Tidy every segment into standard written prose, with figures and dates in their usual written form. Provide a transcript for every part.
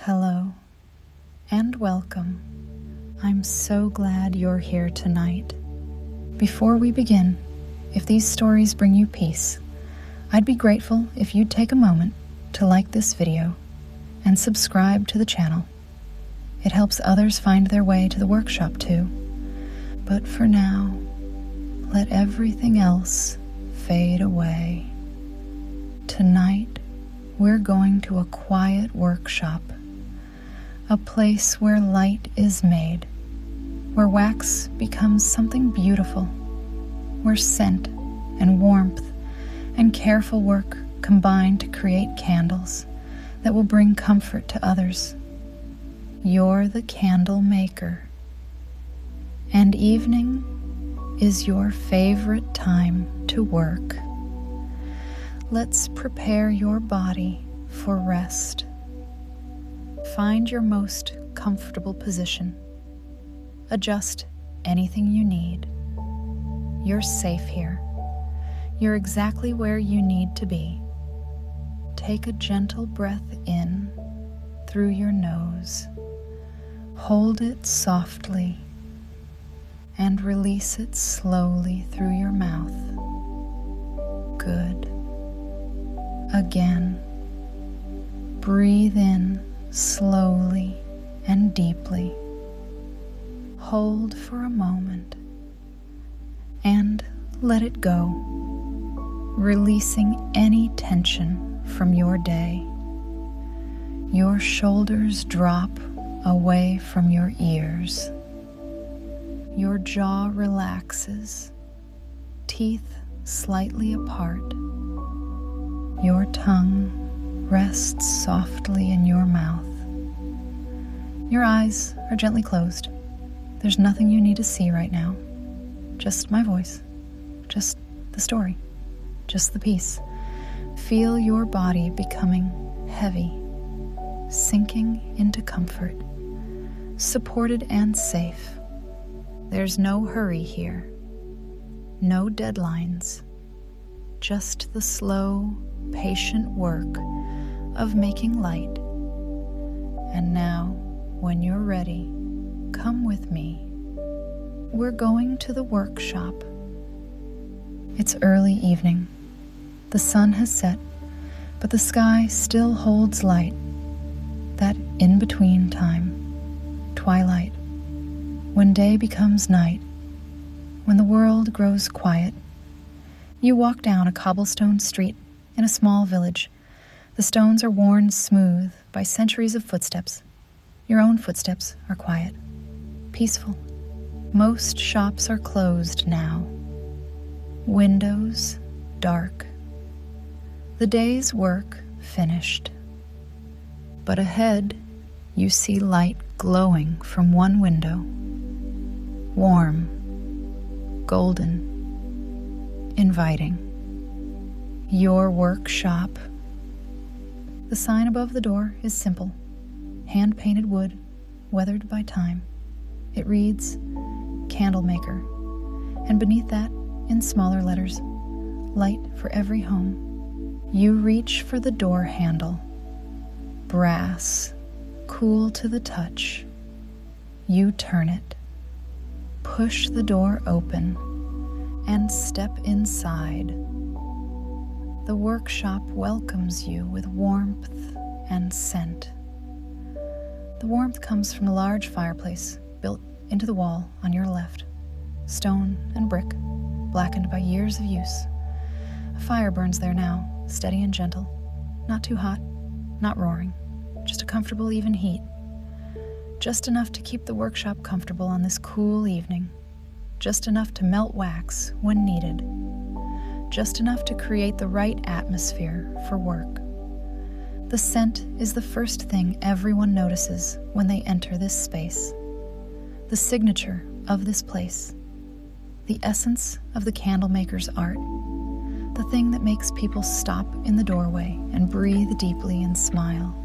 Hello and welcome. I'm so glad you're here tonight. Before we begin, if these stories bring you peace, I'd be grateful if you'd take a moment to like this video and subscribe to the channel. It helps others find their way to the workshop too. But for now, let everything else fade away. Tonight, we're going to a quiet workshop, a place where light is made, where wax becomes something beautiful, where scent and warmth and careful work combine to create candles that will bring comfort to others. You're the candle maker, and evening is your favorite time to work. Let's prepare your body for rest. Find your most comfortable position. Adjust anything you need. You're safe here. You're exactly where you need to be. Take a gentle breath in through your nose. Hold it softly and release it slowly through your mouth. Good. Again. Breathe in slowly and deeply. Hold for a moment and let it go, releasing any tension from your day. Your shoulders drop away from your ears. Your jaw relaxes, teeth slightly apart. Your tongue rests softly in your mouth. Your eyes are gently closed. There's nothing you need to see right now. Just my voice, just the story, just the piece. Feel your body becoming heavy, sinking into comfort, supported and safe. There's no hurry here, no deadlines, just the slow, patient work of making light. And now, when you're ready, come with me. We're going to the workshop. It's early evening. The sun has set, but the sky still holds light. That in-between time, twilight, when day becomes night, when the world grows quiet. You walk down a cobblestone street in a small village. The stones are worn smooth by centuries of footsteps. Your own footsteps are quiet, peaceful. Most shops are closed now. Windows dark. The day's work finished. But ahead, you see light glowing from one window. Warm, golden, inviting. Your workshop. The sign above the door is simple. Hand-painted wood, weathered by time. It reads, Candlemaker, and beneath that, in smaller letters, light for every home. You reach for the door handle. Brass, cool to the touch. You turn it. Push the door open and step inside. The workshop welcomes you with warmth and scent. The warmth comes from a large fireplace built into the wall on your left. Stone and brick, blackened by years of use. A fire burns there now, steady and gentle. Not too hot, not roaring. Just a comfortable, even heat. Just enough to keep the workshop comfortable on this cool evening. Just enough to melt wax when needed. Just enough to create the right atmosphere for work. The scent is the first thing everyone notices when they enter this space. The signature of this place. The essence of the candlemaker's art. The thing that makes people stop in the doorway and breathe deeply and smile.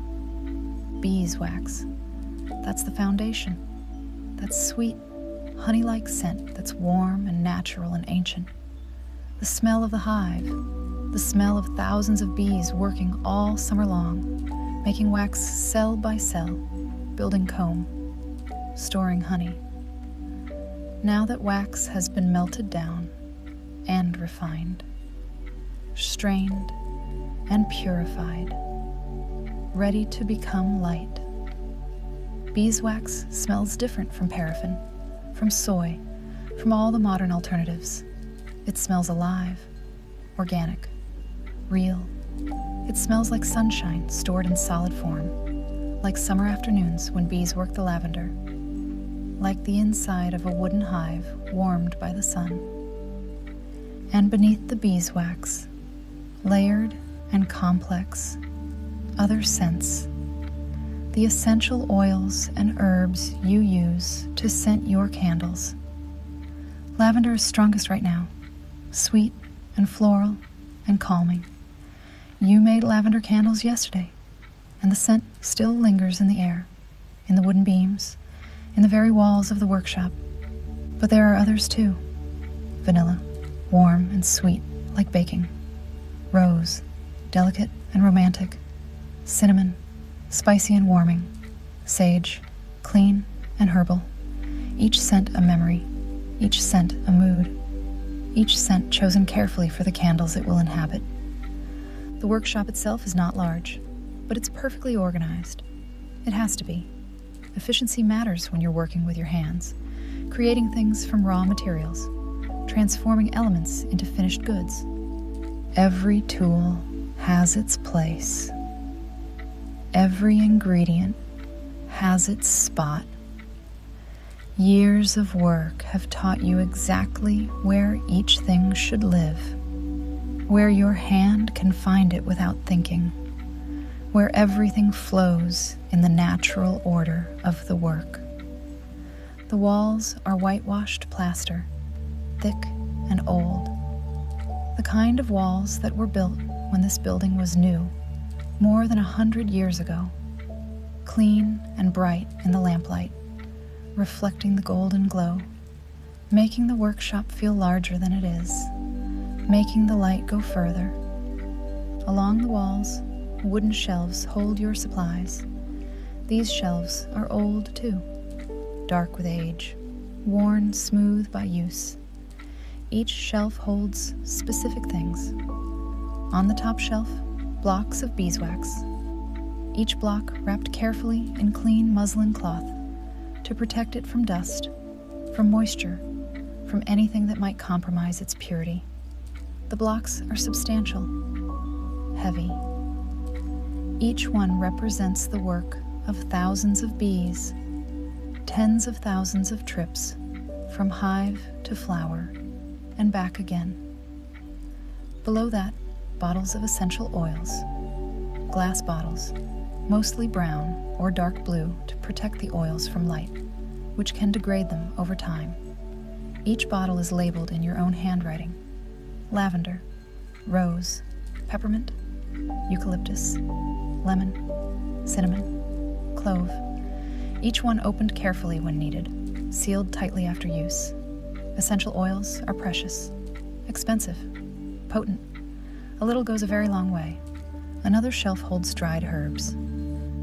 Beeswax. That's the foundation. That sweet, honey-like scent that's warm and natural and ancient. The smell of the hive. The smell of thousands of bees working all summer long, making wax cell by cell, building comb, storing honey. Now that wax has been melted down and refined, strained and purified, ready to become light. Beeswax smells different from paraffin, from soy, from all the modern alternatives. It smells alive, organic, real. It smells like sunshine stored in solid form, like summer afternoons when bees work the lavender, like the inside of a wooden hive warmed by the sun. And beneath the beeswax, layered and complex, other scents, the essential oils and herbs you use to scent your candles. Lavender is strongest right now, sweet and floral and calming. You made lavender candles yesterday, and the scent still lingers in the air, in the wooden beams, in the very walls of the workshop. But there are others too. Vanilla, warm and sweet like baking. Rose, delicate and romantic. Cinnamon, spicy and warming. Sage, clean and herbal. Each scent a memory, each scent a mood. Each scent chosen carefully for the candles it will inhabit. The workshop itself is not large, but it's perfectly organized. It has to be. Efficiency matters when you're working with your hands, creating things from raw materials, transforming elements into finished goods. Every tool has its place. Every ingredient has its spot. Years of work have taught you exactly where each thing should live, where your hand can find it without thinking, where everything flows in the natural order of the work. The walls are whitewashed plaster, thick and old, the kind of walls that were built when this building was new, more than 100 years ago, clean and bright in the lamplight, reflecting the golden glow, making the workshop feel larger than it is, making the light go further. Along the walls, wooden shelves hold your supplies. These shelves are old too, dark with age, worn smooth by use. Each shelf holds specific things. On the top shelf, blocks of beeswax, each block wrapped carefully in clean muslin cloth to protect it from dust, from moisture, from anything that might compromise its purity. The blocks are substantial, heavy. Each one represents the work of thousands of bees, tens of thousands of trips from hive to flower and back again. Below that, bottles of essential oils, glass bottles, mostly brown or dark blue to protect the oils from light, which can degrade them over time. Each bottle is labeled in your own handwriting: lavender, rose, peppermint, eucalyptus, lemon, cinnamon, clove. Each one opened carefully when needed, sealed tightly after use. Essential oils are precious, expensive, potent. A little goes a very long way. Another shelf holds dried herbs.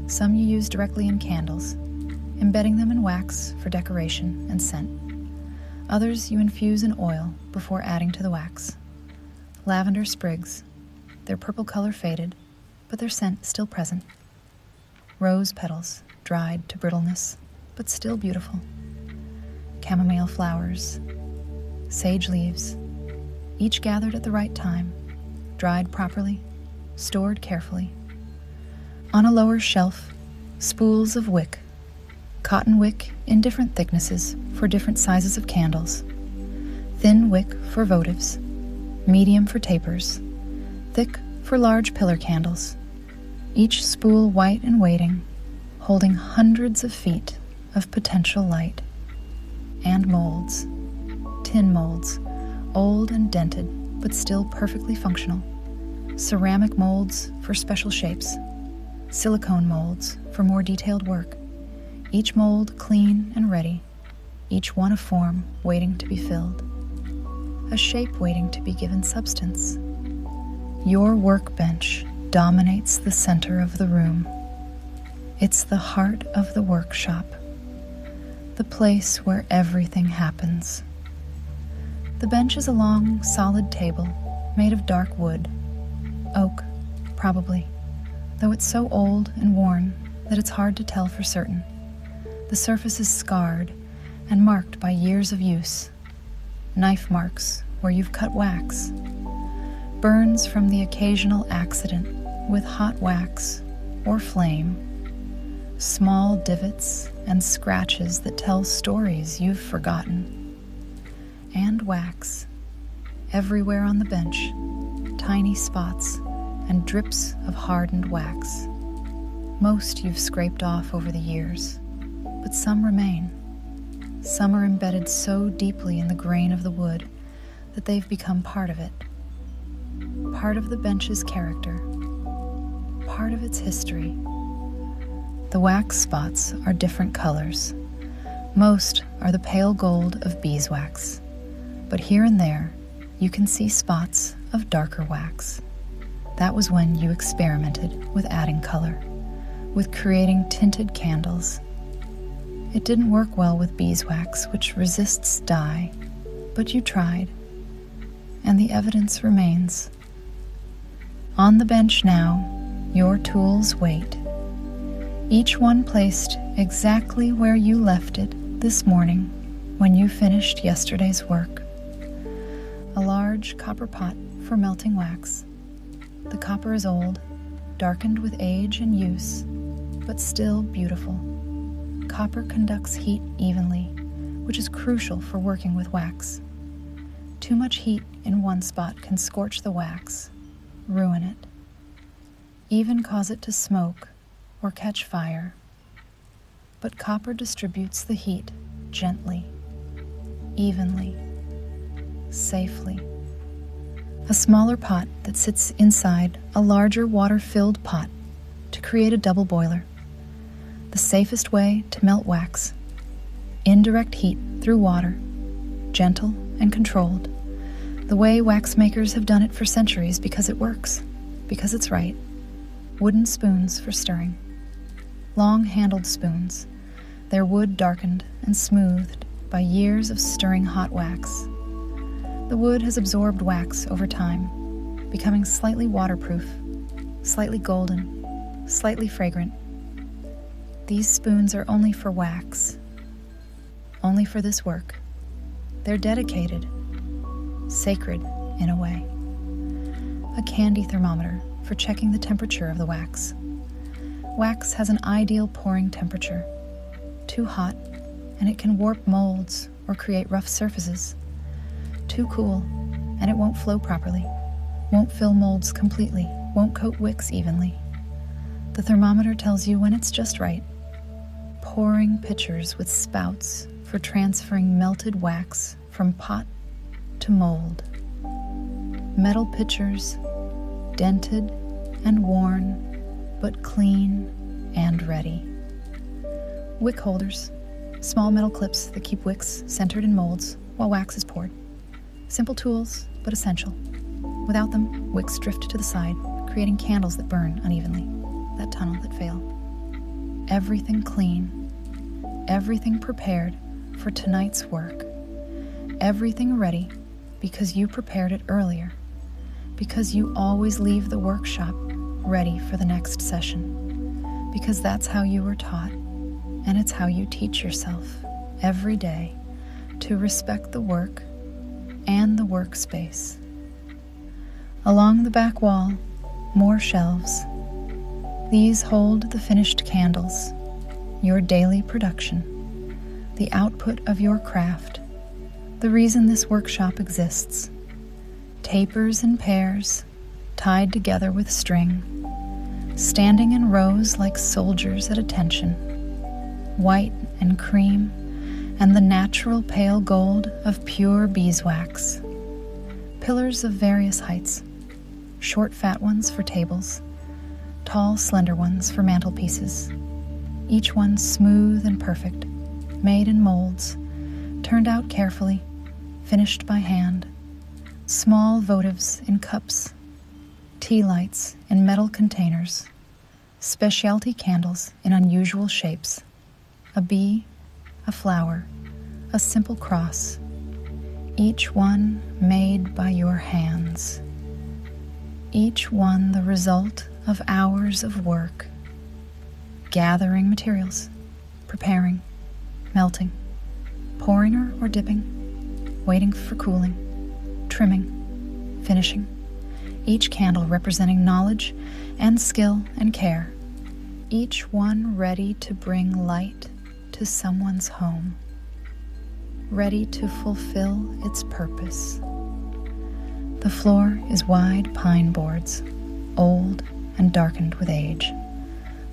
Some you use directly in candles, embedding them in wax for decoration and scent. Others you infuse in oil before adding to the wax. Lavender sprigs, their purple color faded, but their scent still present. Rose petals, dried to brittleness, but still beautiful. Chamomile flowers, sage leaves, each gathered at the right time, dried properly, stored carefully. On a lower shelf, spools of wick, cotton wick in different thicknesses for different sizes of candles, thin wick for votives, medium for tapers, thick for large pillar candles, each spool white and waiting, holding hundreds of feet of potential light. And molds, tin molds, old and dented, but still perfectly functional. Ceramic molds for special shapes. Silicone molds for more detailed work. Each mold clean and ready. Each one a form waiting to be filled. A shape waiting to be given substance. Your workbench dominates the center of the room, It's the heart of the workshop, the place where everything happens. The bench is a long, solid table made of dark wood, oak, probably, though it's so old and worn that it's hard to tell for certain. The surface is scarred and marked by years of use, knife marks where you've cut wax, burns from the occasional accident with hot wax or flame, small divots and scratches that tell stories you've forgotten, and wax everywhere on the bench, tiny spots and drips of hardened wax. Most you've scraped off over the years, but some remain. Some are embedded so deeply in the grain of the wood that they've become part of it. Part of the bench's character, part of its history. The wax spots are different colors. Most are the pale gold of beeswax, but here and there you can see spots of darker wax. That was when you experimented with adding color, with creating tinted candles. It didn't work well with beeswax, which resists dye, but you tried, and the evidence remains. On the bench now, your tools wait, each one placed exactly where you left it this morning when you finished yesterday's work. A large copper pot for melting wax. The copper is old, darkened with age and use, but still beautiful. Copper conducts heat evenly, which is crucial for working with wax. Too much heat in one spot can scorch the wax, ruin it, even cause it to smoke or catch fire. But copper distributes the heat gently, evenly, safely. A smaller pot that sits inside a larger water-filled pot to create a double boiler. The safest way to melt wax. Indirect heat through water, gentle and controlled. The way wax makers have done it for centuries because it works, because it's right. Wooden spoons for stirring. Long-handled spoons, their wood darkened and smoothed by years of stirring hot wax. The wood has absorbed wax over time, becoming slightly waterproof, slightly golden, slightly fragrant. These spoons are only for wax, only for this work. They're dedicated, sacred in a way. A candy thermometer for checking the temperature of the wax. Wax has an ideal pouring temperature. Too hot, and it can warp molds or create rough surfaces. Too cool, and it won't flow properly, won't fill molds completely, won't coat wicks evenly. The thermometer tells you when it's just right. Pouring pitchers with spouts for transferring melted wax from pot to mold. Metal pitchers, dented and worn, but clean and ready. Wick holders, small metal clips that keep wicks centered in molds while wax is poured. Simple tools, but essential. Without them, wicks drift to the side, creating candles that burn unevenly, that tunnel that fail. Everything clean, everything prepared for tonight's work. Everything ready because you prepared it earlier, because you always leave the workshop ready for the next session, because that's how you were taught, and it's how you teach yourself every day to respect the work and the workspace. Along the back wall, more shelves. These hold the finished candles, your daily production, the output of your craft, the reason this workshop exists. Tapers in pairs, tied together with string, standing in rows like soldiers at attention, white and cream, and the natural pale gold of pure beeswax. Pillars of various heights, short fat ones for tables, tall slender ones for mantelpieces, each one smooth and perfect, made in molds, turned out carefully, finished by hand. Small votives in cups, tea lights in metal containers, specialty candles in unusual shapes, a bee, a flower, a simple cross, each one made by your hands, each one the result of hours of work, gathering materials, preparing, melting, pouring or dipping, waiting for cooling, trimming, finishing, each candle representing knowledge and skill and care, each one ready to bring light to someone's home, ready to fulfill its purpose. The floor is wide pine boards, old and darkened with age.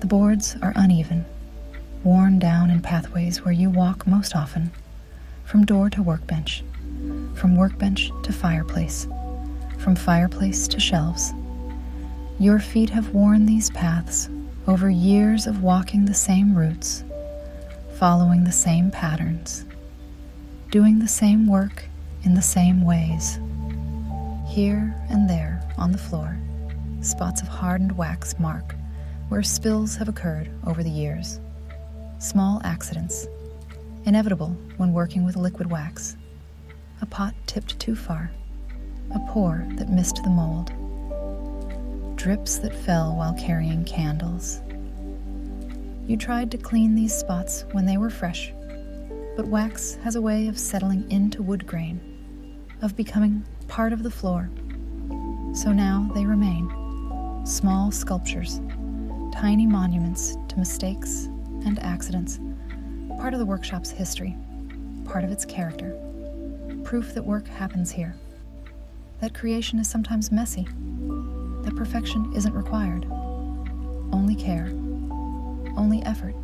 The boards are uneven, worn down in pathways where you walk most often, from door to workbench, from workbench to fireplace, from fireplace to shelves. Your feet have worn these paths over years of walking the same routes, following the same patterns, doing the same work in the same ways. Here and there on the floor, spots of hardened wax mark where spills have occurred over the years. Small accidents, inevitable when working with liquid wax. A pot tipped too far, a pour that missed the mold, drips that fell while carrying candles. You tried to clean these spots when they were fresh, but wax has a way of settling into wood grain, of becoming part of the floor. So now they remain, small sculptures, tiny monuments to mistakes and accidents, part of the workshop's history, part of its character, proof that work happens here, that creation is sometimes messy, that perfection isn't required, only care, only effort,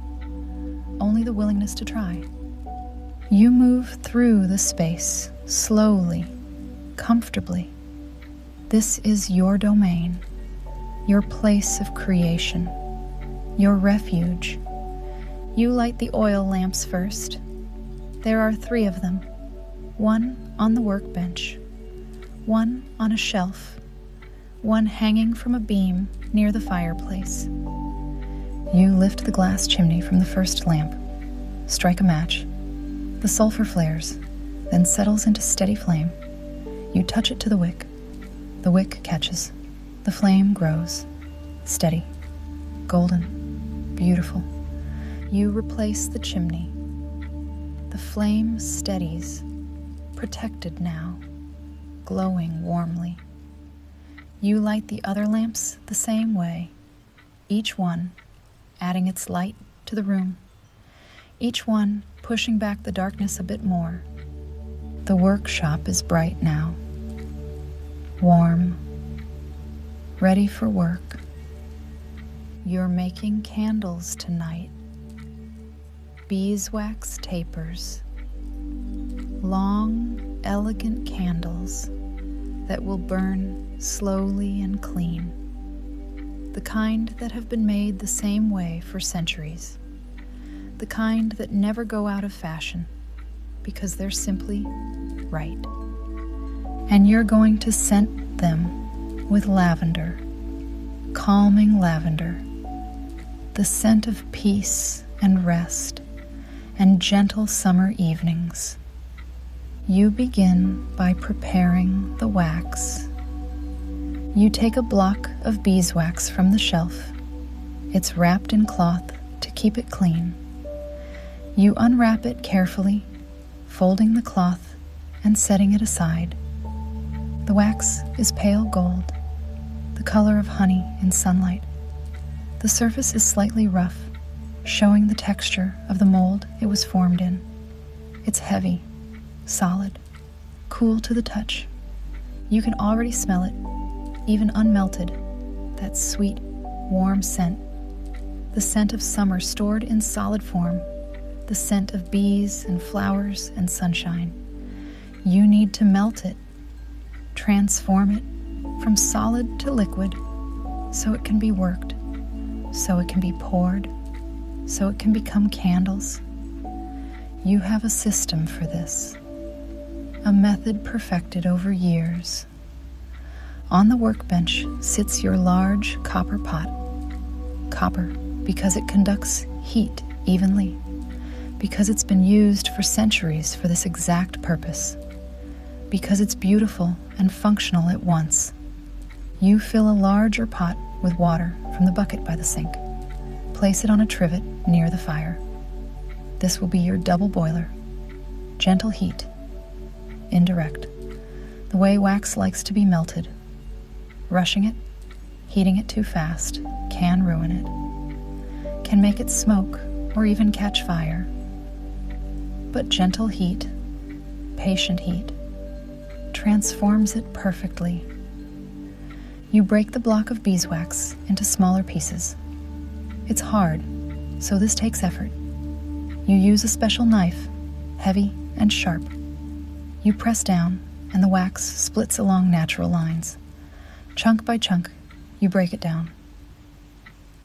only the willingness to try. You move through the space, slowly, comfortably. This is your domain, your place of creation, your refuge. You light the oil lamps first. There are 3 of them, one on the workbench, one on a shelf, one hanging from a beam near the fireplace. You lift the glass chimney from the first lamp, strike a match. The sulfur flares, then settles into steady flame. You touch it to the wick. The wick catches. The flame grows, steady, golden, beautiful. You replace the chimney. The flame steadies, protected now, glowing warmly. You light the other lamps the same way, each one adding its light to the room, each one pushing back the darkness a bit more. The workshop is bright now, warm, ready for work. You're making candles tonight, beeswax tapers, long, elegant candles that will burn slowly and clean, the kind that have been made the same way for centuries, the kind that never go out of fashion because they're simply right. And you're going to scent them with lavender, calming lavender, the scent of peace and rest and gentle summer evenings. You begin by preparing the wax. You take a block of beeswax from the shelf. It's wrapped in cloth to keep it clean. You unwrap it carefully, folding the cloth and setting it aside. The wax is pale gold, the color of honey in sunlight. The surface is slightly rough, showing the texture of the mold it was formed in. It's heavy, solid, cool to the touch. You can already smell it, even unmelted, that sweet, warm scent, the scent of summer stored in solid form, the scent of bees and flowers and sunshine. You need to melt it, transform it from solid to liquid so it can be worked, so it can be poured, so it can become candles. You have a system for this, a method perfected over years. On the workbench sits your large copper pot. Copper, because it conducts heat evenly, because it's been used for centuries for this exact purpose, because it's beautiful and functional at once. You fill a larger pot with water from the bucket by the sink. Place it on a trivet near the fire. This will be your double boiler. Gentle heat, indirect, the way wax likes to be melted. Rushing it, heating it too fast, can ruin it, can make it smoke or even catch fire. But gentle heat, patient heat, transforms it perfectly. You break the block of beeswax into smaller pieces. It's hard, so this takes effort. You use a special knife, heavy and sharp. You press down, and the wax splits along natural lines. Chunk by chunk, you break it down.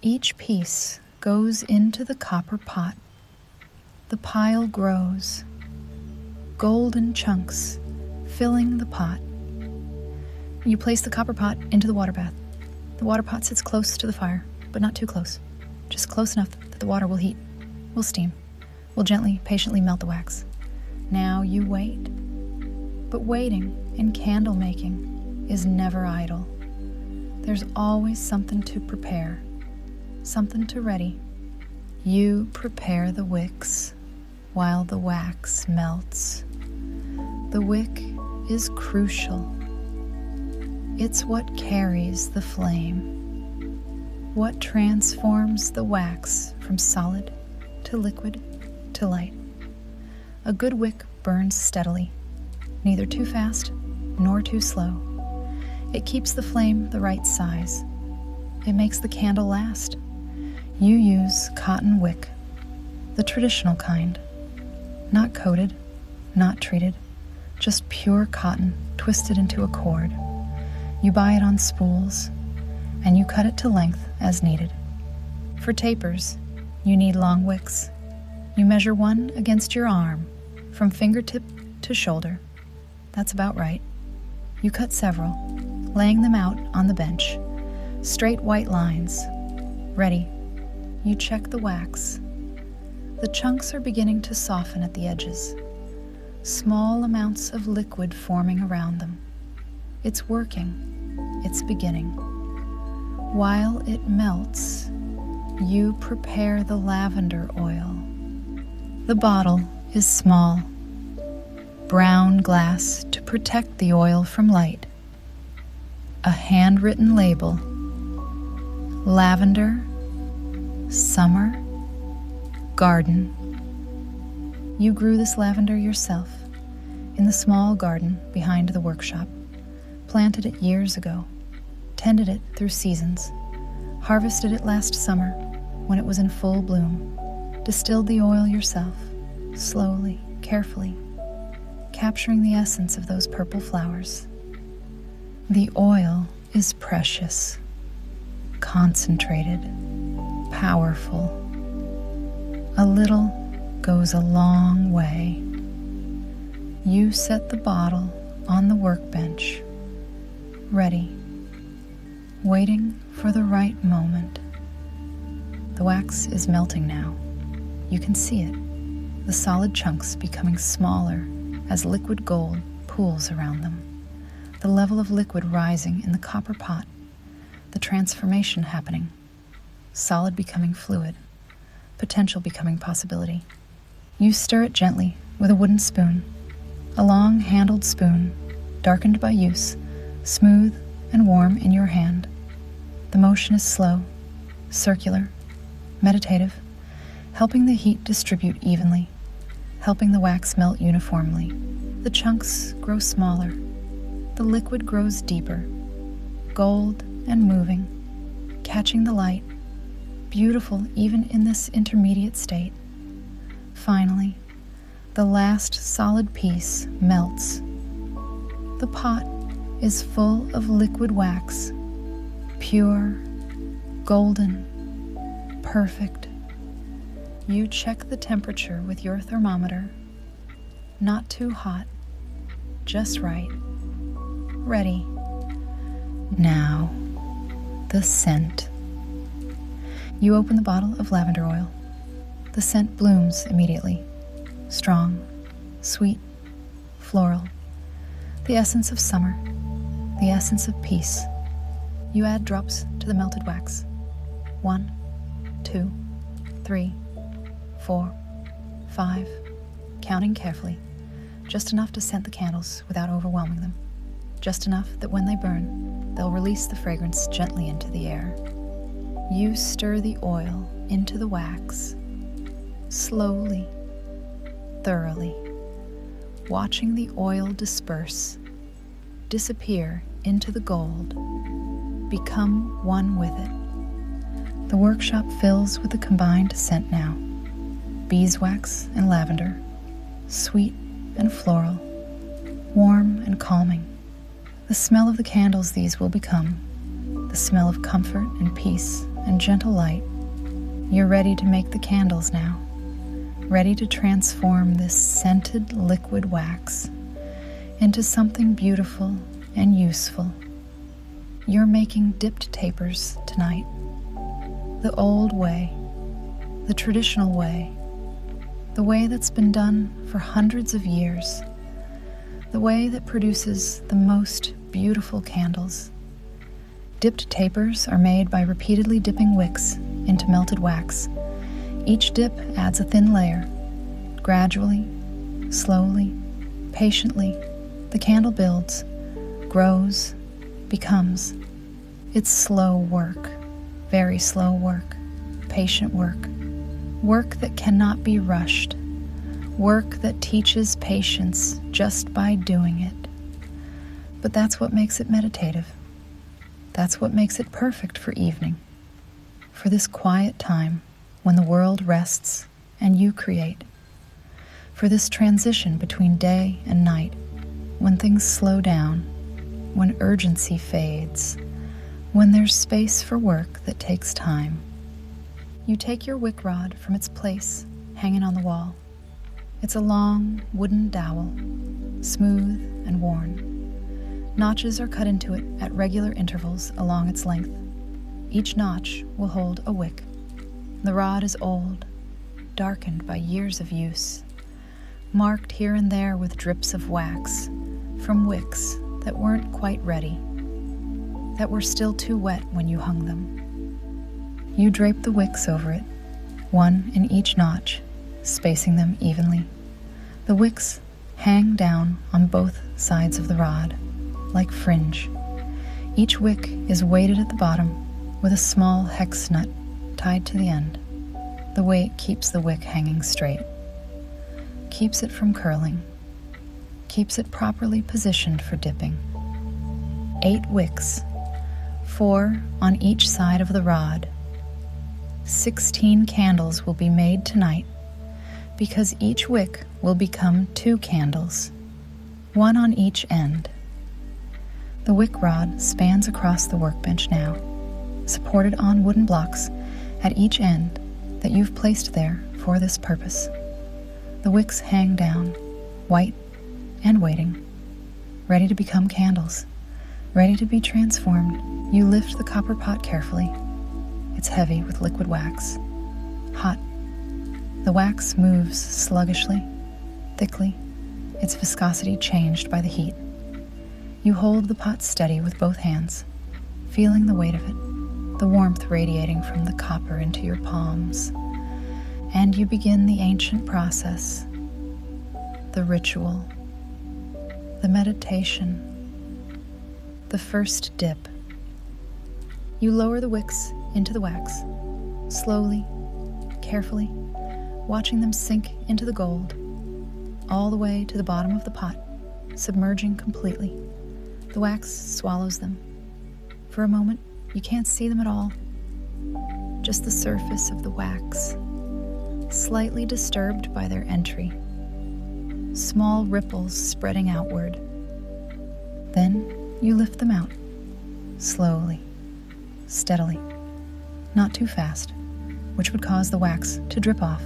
Each piece goes into the copper pot. The pile grows, golden chunks filling the pot. You place the copper pot into the water bath. The water pot sits close to the fire, but not too close. Just close enough that the water will heat, will steam, will gently, patiently melt the wax. Now you wait. But waiting in candle making is never idle. There's always something to prepare, something to ready. You prepare the wicks while the wax melts. The wick is crucial. It's what carries the flame, what transforms the wax from solid to liquid to light. A good wick burns steadily, neither too fast nor too slow. It keeps the flame the right size. It makes the candle last. You use cotton wick, the traditional kind, not coated, not treated, just pure cotton twisted into a cord. You buy it on spools, and you cut it to length as needed. For tapers, you need long wicks. You measure one against your arm, from fingertip to shoulder. That's about right. You cut several, laying them out on the bench. Straight white lines. Ready. You check the wax. The chunks are beginning to soften at the edges. Small amounts of liquid forming around them. It's working. It's beginning. While it melts, you prepare the lavender oil. The bottle is small. Brown glass to protect the oil from light. A handwritten label. Lavender, summer, garden. You grew this lavender yourself in the small garden behind the workshop. Planted it years ago, tended it through seasons, harvested it last summer when it was in full bloom, distilled the oil yourself, slowly, carefully, capturing the essence of those purple flowers. The oil is precious, concentrated, powerful. A little goes a long way. You set the bottle on the workbench, ready, waiting for the right moment. The wax is melting now. You can see it, the solid chunks becoming smaller as liquid gold pools around them. The level of liquid rising in the copper pot, the transformation happening, solid becoming fluid, potential becoming possibility. You stir it gently with a wooden spoon, a long-handled spoon, darkened by use, smooth and warm in your hand. The motion is slow, circular, meditative, helping the heat distribute evenly, helping the wax melt uniformly. The chunks grow smaller. The liquid grows deeper, gold and moving, catching the light, beautiful even in this intermediate state. Finally, the last solid piece melts. The pot is full of liquid wax, pure, golden, perfect. You check the temperature with your thermometer. Not too hot, just right. Ready. Now, the scent. You open the bottle of lavender oil. The scent blooms immediately. Strong, sweet, floral. The essence of summer, the essence of peace. You add drops to the melted wax. 1, 2, 3, 4, 5, counting carefully, just enough to scent the candles without overwhelming them, just enough that when they burn, they'll release the fragrance gently into the air. You stir the oil into the wax, slowly, thoroughly, watching the oil disperse, disappear into the gold, become one with it. The workshop fills with a combined scent now, beeswax and lavender, sweet and floral, warm and calming. The smell of the candles these will become, the smell of comfort and peace and gentle light. You're ready to make the candles now, ready to transform this scented liquid wax into something beautiful and useful. You're making dipped tapers tonight, the old way, the traditional way, the way that's been done for hundreds of years, the way that produces the most beautiful candles. Dipped tapers are made by repeatedly dipping wicks into melted wax. Each dip adds a thin layer. Gradually, slowly, patiently, the candle builds, grows, becomes. It's slow work, very slow work, patient work, work that cannot be rushed, work that teaches patience just by doing it. But that's what makes it meditative. That's what makes it perfect for evening, for this quiet time when the world rests and you create, for this transition between day and night, when things slow down, when urgency fades, when there's space for work that takes time. You take your wick rod from its place, hanging on the wall. It's a long wooden dowel, smooth and worn. Notches are cut into it at regular intervals along its length. Each notch will hold a wick. The rod is old, darkened by years of use, marked here and there with drips of wax from wicks that weren't quite ready, that were still too wet when you hung them. You drape the wicks over it, one in each notch, spacing them evenly. The wicks hang down on both sides of the rod, like fringe. Each wick is weighted at the bottom with a small hex nut tied to the end. The weight keeps the wick hanging straight, keeps it from curling, keeps it properly positioned for dipping. 8 wicks, 4 on each side of the rod. 16 candles will be made tonight, because each wick will become 2 candles, 1 on each end. The wick rod spans across the workbench now, supported on wooden blocks at each end that you've placed there for this purpose. The wicks hang down, white and waiting, ready to become candles, ready to be transformed. You lift the copper pot carefully. It's heavy with liquid wax, hot. The wax moves sluggishly, thickly, its viscosity changed by the heat. You hold the pot steady with both hands, feeling the weight of it, the warmth radiating from the copper into your palms. And you begin the ancient process, the ritual, the meditation, the first dip. You lower the wicks into the wax, slowly, carefully, watching them sink into the gold, all the way to the bottom of the pot, submerging completely. The wax swallows them. For a moment, you can't see them at all. Just the surface of the wax, slightly disturbed by their entry. Small ripples spreading outward. Then you lift them out, slowly, steadily, not too fast, which would cause the wax to drip off.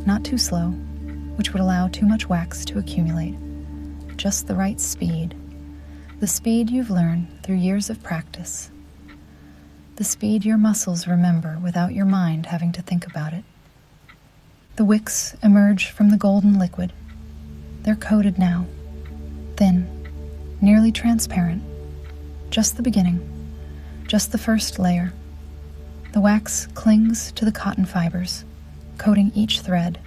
Not too slow, which would allow too much wax to accumulate. Just the right speed. The speed you've learned through years of practice. the speed your muscles remember without your mind having to think about it. The wicks emerge from the golden liquid. They're coated now, thin, nearly transparent. Just the beginning, just the first layer. The wax clings to the cotton fibers, coating each thread,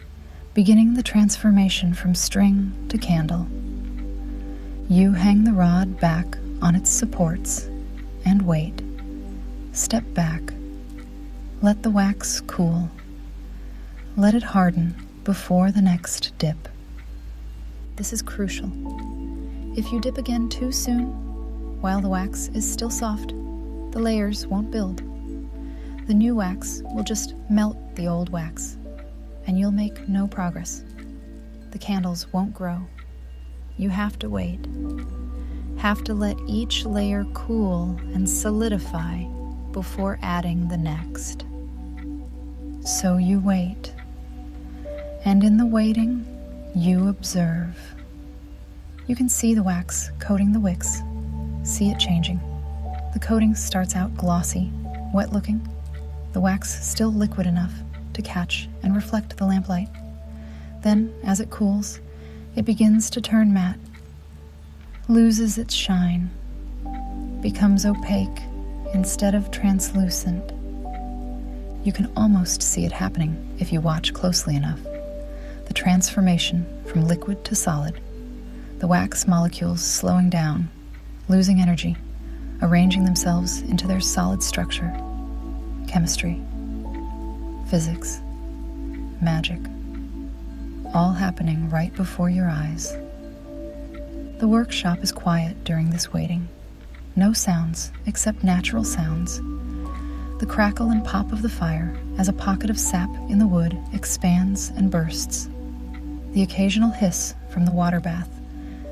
beginning the transformation from string to candle. You hang the rod back on its supports and wait. Step back. Let the wax cool. Let it harden before the next dip. This is crucial. If you dip again too soon, while the wax is still soft, the layers won't build. The new wax will just melt the old wax, and you'll make no progress. The candles won't grow. You have to wait. Have to let each layer cool and solidify before adding the next. So you wait. And in the waiting, you observe. You can see the wax coating the wicks, see it changing. The coating starts out glossy, wet-looking, the wax still liquid enough to catch and reflect the lamplight. Then, as it cools, it begins to turn matte, loses its shine, becomes opaque instead of translucent. You can almost see it happening if you watch closely enough. The transformation from liquid to solid, the wax molecules slowing down, losing energy, arranging themselves into their solid structure. Chemistry, physics, magic, all happening right before your eyes. The workshop is quiet during this waiting. No sounds except natural sounds. The crackle and pop of the fire as a pocket of sap in the wood expands and bursts. The occasional hiss from the water bath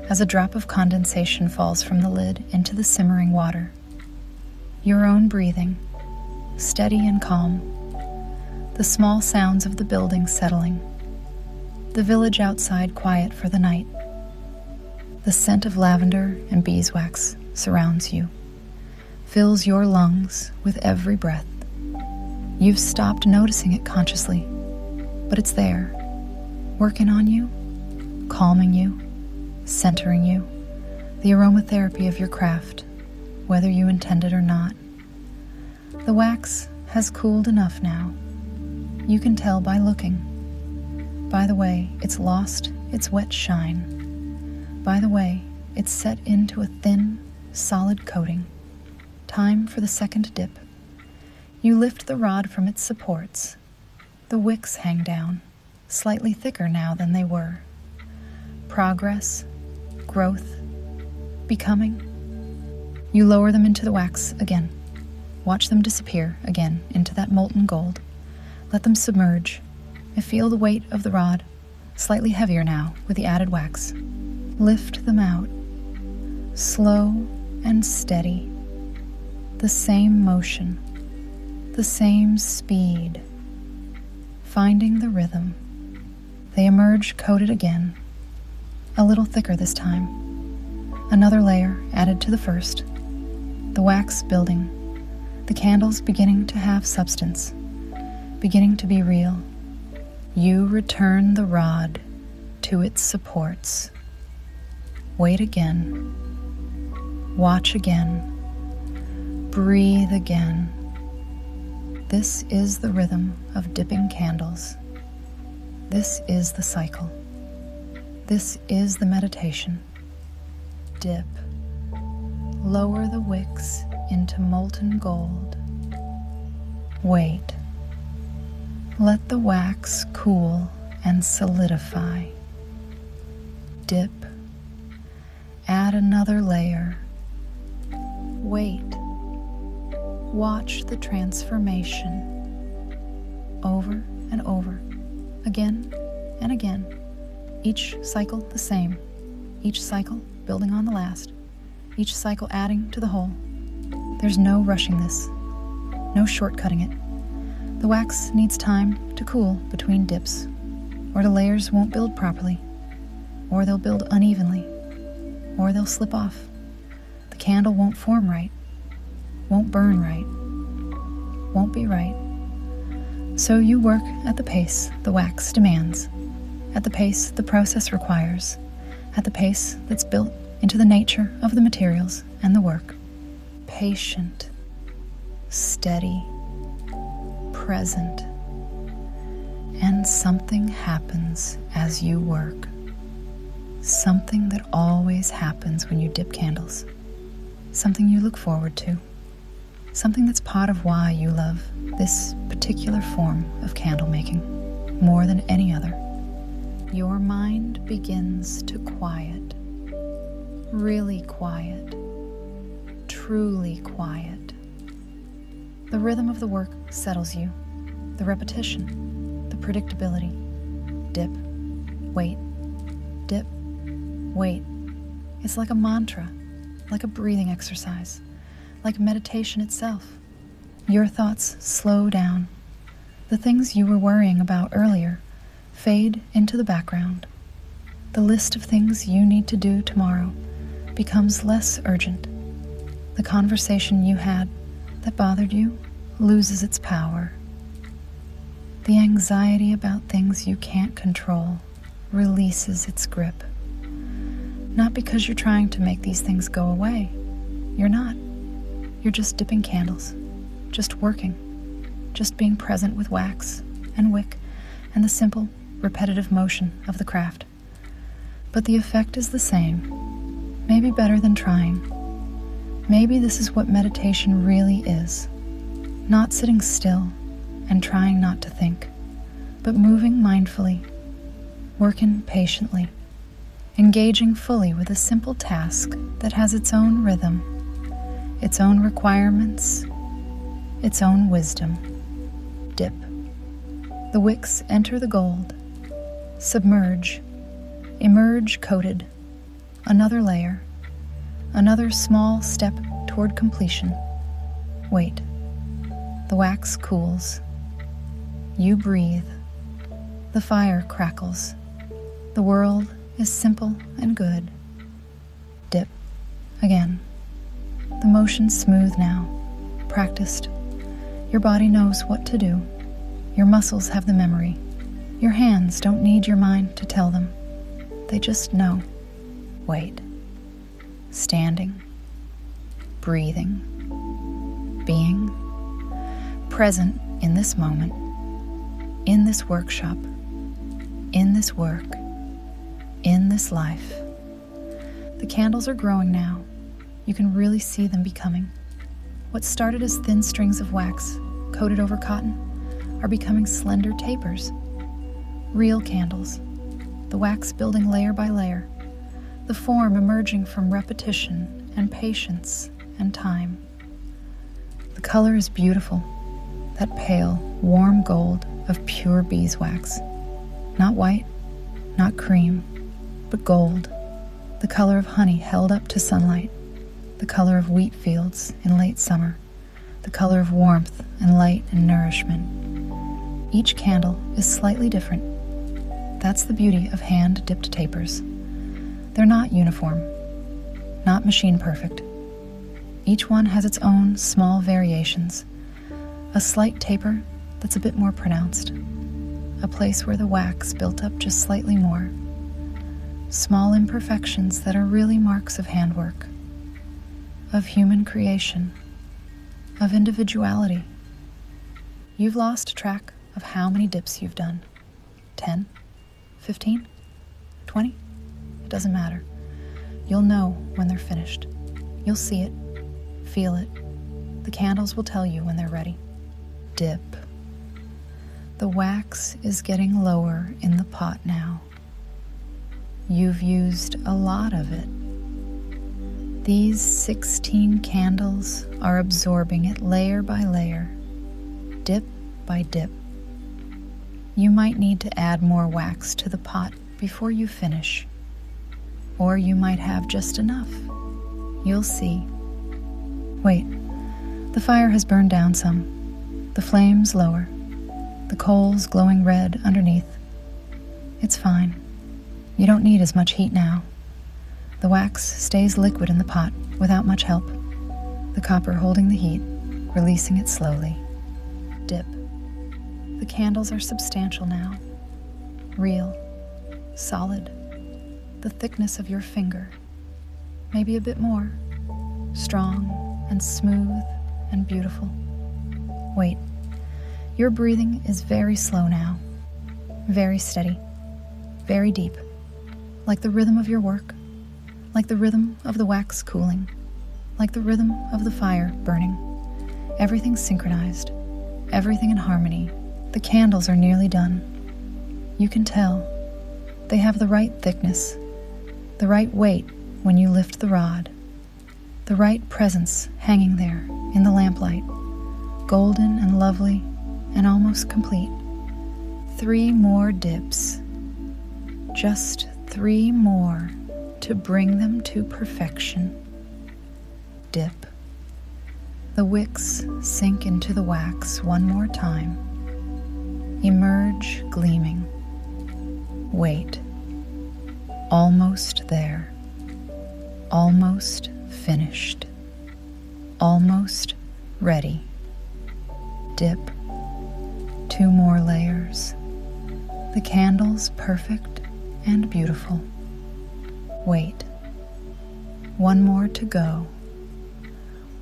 as a drop of condensation falls from the lid into the simmering water. Your own breathing, steady and calm. The small sounds of the building settling. The village outside quiet for the night. The scent of lavender and beeswax surrounds you, fills your lungs with every breath. You've stopped noticing it consciously, but it's there, working on you, calming you, centering you, the aromatherapy of your craft, whether you intend it or not. The wax has cooled enough now. You can tell by looking. By the way, it's lost its wet shine. By the way, it's set into a thin, solid coating. Time for the second dip. You lift the rod from its supports. The wicks hang down, slightly thicker now than they were. Progress, growth, becoming. You lower them into the wax again. Watch them disappear again into that molten gold. Let them submerge and feel the weight of the rod, slightly heavier now with the added wax. Lift them out, slow and steady. The same motion, the same speed, finding the rhythm. They emerge coated again, a little thicker this time. Another layer added to the first, the wax building, the candles beginning to have substance, beginning to be real. You return the rod to its supports. Wait again. Watch again. Breathe again. This is the rhythm of dipping candles. This is the cycle. This is the meditation. Dip. Lower the wicks into molten gold. Wait. Let the wax cool and solidify. Dip. Add another layer. Wait. Watch the transformation. Over and over. Again and again. Each cycle the same. Each cycle building on the last. Each cycle adding to the whole. There's no rushing this. No shortcutting it. The wax needs time to cool between dips, or the layers won't build properly, or they'll build unevenly, or they'll slip off. The candle won't form right, won't burn right. won't be right. So you work at the pace the wax demands, at the pace the process requires, at the pace that's built into the nature of the materials and the work. Patient, steady, present, and something happens as you work. Something that always happens when you dip candles. Something you look forward to. Something that's part of why you love this particular form of candle making more than any other. Your mind begins to quiet. Really quiet. Truly quiet. The rhythm of the work settles you. The repetition. The predictability. Dip. Wait. Dip. Wait. It's like a mantra, like a breathing exercise, like meditation itself. Your thoughts slow down. The things you were worrying about earlier fade into the background. The list of things you need to do tomorrow becomes less urgent. The conversation you had that bothered you loses its power. The anxiety about things you can't control releases its grip. Not because you're trying to make these things go away. You're not. You're just dipping candles, just working, just being present with wax and wick and the simple, repetitive motion of the craft. But the effect is the same, maybe better than trying. Maybe this is what meditation really is. Not sitting still and trying not to think, but moving mindfully, working patiently, engaging fully with a simple task that has its own rhythm, its own requirements, its own wisdom. Dip. The wicks enter the gold, submerge, emerge coated, another layer, another small step toward completion. Wait. The wax cools. You breathe. The fire crackles. The world is simple and good. Dip. Again. The motion smooth now, practiced. Your body knows what to do. Your muscles have the memory. Your hands don't need your mind to tell them. They just know. Wait. Standing. Breathing. Being. Present in this moment. In this workshop. In this work. In this life. The candles are growing now. You can really see them becoming. What started as thin strings of wax coated over cotton are becoming slender tapers. Real candles. The wax building layer by layer. The form emerging from repetition and patience and time. The color is beautiful. That pale, warm gold of pure beeswax. Not white, not cream, but gold, the color of honey held up to sunlight, the color of wheat fields in late summer, the color of warmth and light and nourishment. Each candle is slightly different. That's the beauty of hand-dipped tapers. They're not uniform, not machine perfect. Each one has its own small variations, a slight taper that's a bit more pronounced, a place where the wax built up just slightly more. Small imperfections that are really marks of handwork, of human creation, of individuality. You've lost track of how many dips you've done. 10? 15? 20? It doesn't matter. You'll know when they're finished. You'll see it, feel it. The candles will tell you when they're ready. Dip. The wax is getting lower in the pot now. You've used a lot of it. These 16 candles are absorbing it layer by layer, dip by dip. You might need to add more wax to the pot before you finish, or you might have just enough. You'll see. Wait, the fire has burned down some. The flames lower, the coals glowing red underneath. It's fine. You don't need as much heat now. The wax stays liquid in the pot without much help, the copper holding the heat, releasing it slowly. dip. The candles are substantial now, real, solid, the thickness of your finger, maybe a bit more, strong and smooth and beautiful. Wait, your breathing is very slow now, very steady, very deep, like the rhythm of your work, like the rhythm of the wax cooling, like the rhythm of the fire burning. Everything synchronized, everything in harmony. The candles are nearly done. You can tell. They have the right thickness, the right weight when you lift the rod, the right presence hanging there in the lamplight, golden and lovely and almost complete. 3 more dips, just 3 more to bring them to perfection. Dip. The wicks sink into the wax one more time. Emerge gleaming. Wait. Almost there. Almost finished. Almost ready. Dip. 2 more layers. The candles perfect and beautiful. Wait. 1 more to go.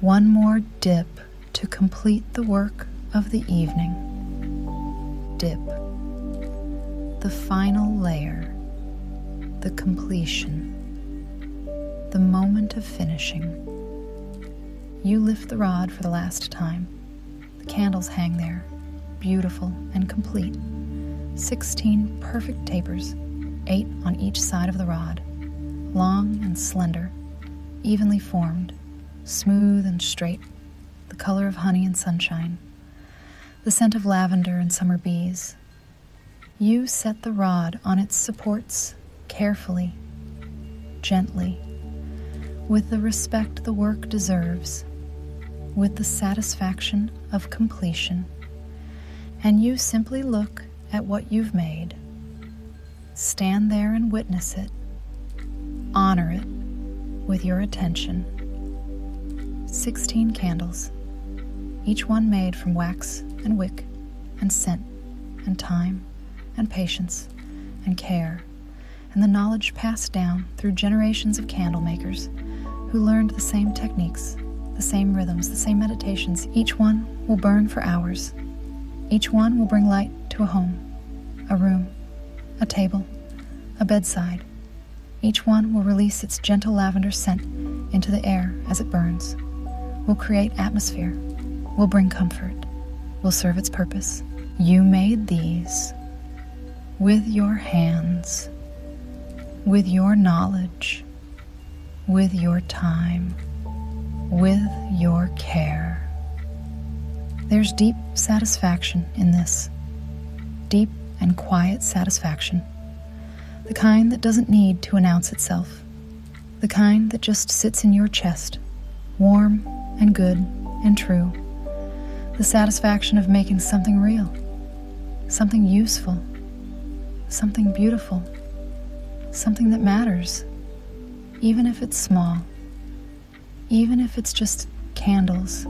1 more dip to complete the work of the evening. Dip. The final layer. The completion. The moment of finishing. You lift the rod for the last time. The candles hang there, beautiful and complete. 16 perfect tapers, 8 on each side of the rod, long and slender, evenly formed, smooth and straight, the color of honey and sunshine, the scent of lavender and summer bees. You set the rod on its supports carefully, gently, with the respect the work deserves, with the satisfaction of completion, and you simply look at what you've made. Stand there and witness it. Honor it with your attention. 16 candles, each one made from wax and wick and scent and time and patience and care, and the knowledge passed down through generations of candle makers who learned the same techniques, the same rhythms, the same meditations. Each one will burn for hours. Each one will bring light to a home, a room, a table, a bedside. Each one will release its gentle lavender scent into the air as it burns, will create atmosphere, will bring comfort, will serve its purpose. You made these with your hands, with your knowledge, with your time, with your care. There's deep satisfaction in this, deep and quiet satisfaction, the kind that doesn't need to announce itself, the kind that just sits in your chest, warm and good and true, the satisfaction of making something real, something useful, something beautiful, something that matters, even if it's small, even if it's just candles,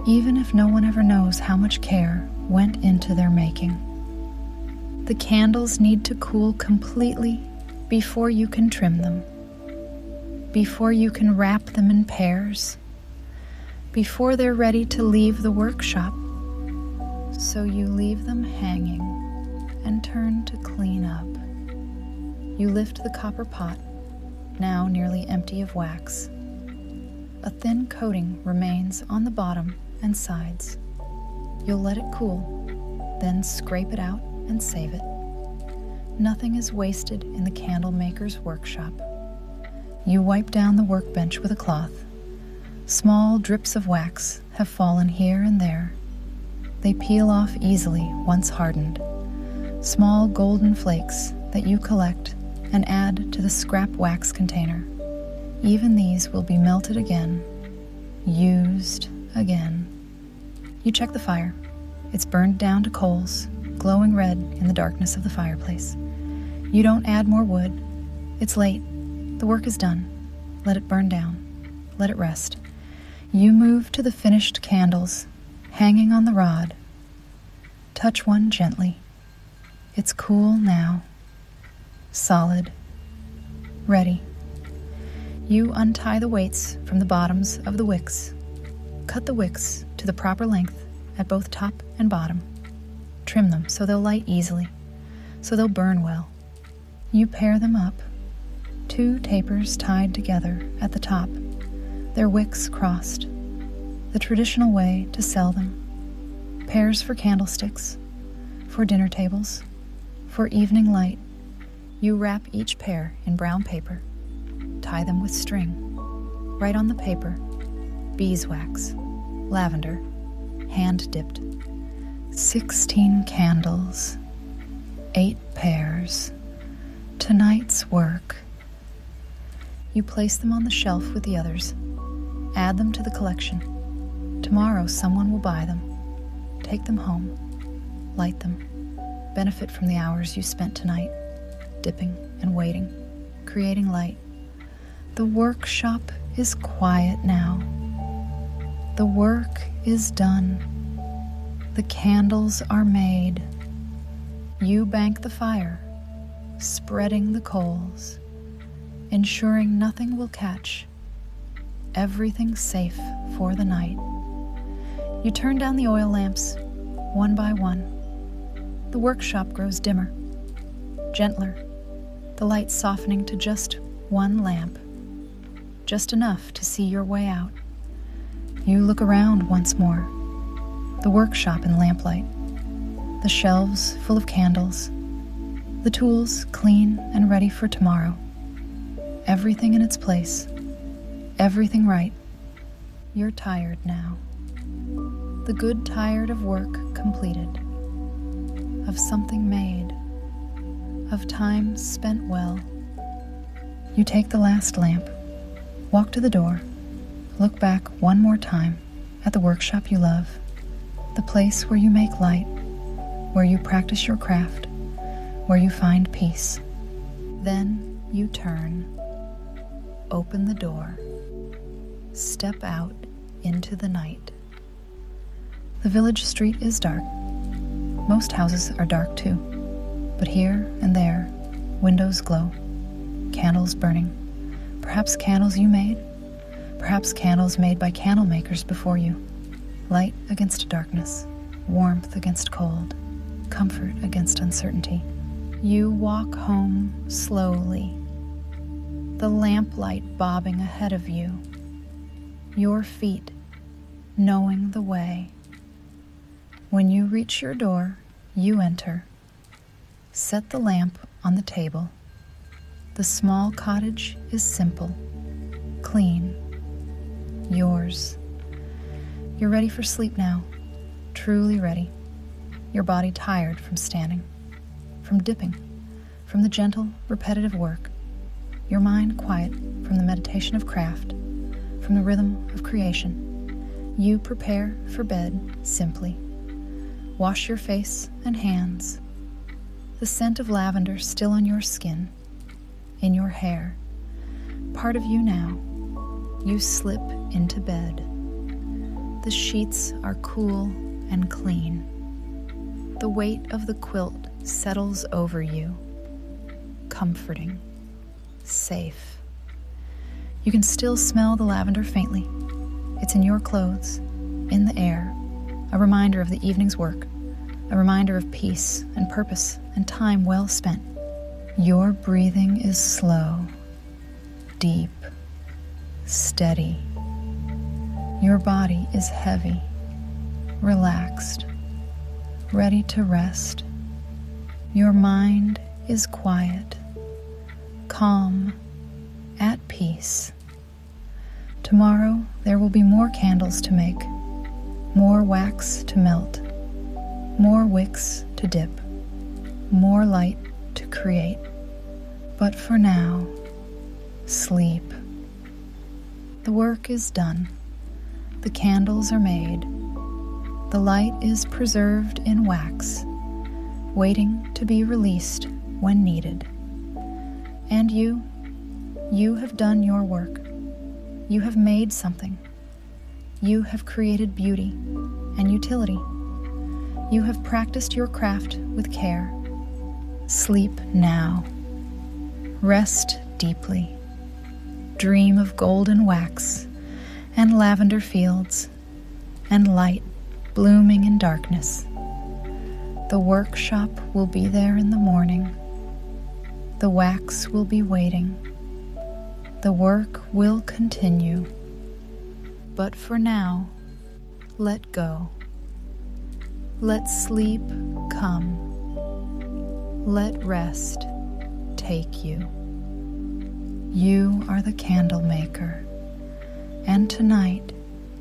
even if no one ever knows how much care went into their making. The candles need to cool completely before you can trim them, before you can wrap them in pairs, before they're ready to leave the workshop. So you leave them hanging and turn to clean up. You lift the copper pot, now nearly empty of wax. A thin coating remains on the bottom and sides. You'll let it cool, then scrape it out and save it. Nothing is wasted in the candle maker's workshop. You wipe down the workbench with a cloth. Small drips of wax have fallen here and there. They peel off easily once hardened. Small golden flakes that you collect and add to the scrap wax container. Even these will be melted again, used again. You check the fire. It's burned down to coals, glowing red in the darkness of the fireplace. You don't add more wood. It's late. The work is done. Let it burn down. Let it rest. You move to the finished candles, hanging on the rod, Touch one gently. It's cool now, solid, ready. You untie the weights from the bottoms of the wicks. Cut the wicks to the proper length at both top and bottom. Trim them so they'll light easily, so they'll burn well. You pair them up, 2 tapers tied together at the top, their wicks crossed, the traditional way to sell them. Pairs for candlesticks, for dinner tables, for evening light. You wrap each pair in brown paper, tie them with string. Write on the paper, beeswax, lavender, hand-dipped. 16 candles, 8 pairs. Tonight's work. You place them on the shelf with the others. Add them to the collection. Tomorrow someone will buy them. Take them home. Light them. Benefit from the hours you spent tonight, dipping and waiting, creating light. The workshop is quiet now. The work is done. The candles are made. You bank the fire, spreading the coals, ensuring nothing will catch. Everything safe for the night. You turn down the oil lamps, one by one. The workshop grows dimmer, gentler, the light softening to just one lamp, just enough to see your way out. You look around once more, the workshop in lamplight, the shelves full of candles, the tools clean and ready for tomorrow. Everything in its place, everything right. You're tired now. The good tired of work completed, of something made, of time spent well. You take the last lamp, walk to the door, look back one more time at the workshop you love, the place where you make light, where you practice your craft, where you find peace. Then you turn, open the door, step out into the night. The village street is dark. Most houses are dark too, but here and there, windows glow, candles burning. Perhaps candles you made, perhaps candles made by candlemakers before you. Light against darkness, warmth against cold, comfort against uncertainty. You walk home slowly, the lamplight bobbing ahead of you, your feet knowing the way. When you reach your door, you enter. Set the lamp on the table. The small cottage is simple, clean, yours. You're ready for sleep now, truly ready. Your body tired from standing, from dipping, from the gentle, repetitive work. Your mind quiet from the meditation of craft, from the rhythm of creation. You prepare for bed simply. Wash your face and hands. The scent of lavender still on your skin, in your hair. Part of you now. You slip into bed. The sheets are cool and clean. The weight of the quilt settles over you, comforting, safe. You can still smell the lavender faintly. It's in your clothes, in the air, a reminder of the evening's work, a reminder of peace and purpose and time well spent. Your breathing is slow, deep, steady. Your body is heavy, relaxed, ready to rest. Your mind is quiet, calm, at peace. Tomorrow there will be more candles to make, more wax to melt, more wicks to dip, more light to create. But for now, sleep. The work is done. The candles are made. The light is preserved in wax, waiting to be released when needed. And you have done your work. You have made something. You have created beauty and utility. You have practiced your craft with care. Sleep now. Rest deeply. Dream of golden wax and lavender fields and light blooming in darkness. The workshop will be there in the morning. The wax will be waiting. The work will continue. But for now, let go. Let sleep come. Let rest take you. You are the candlemaker, and tonight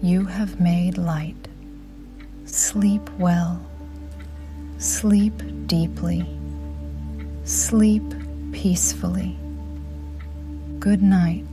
you have made light. Sleep well. Sleep deeply. Sleep peacefully. Good night.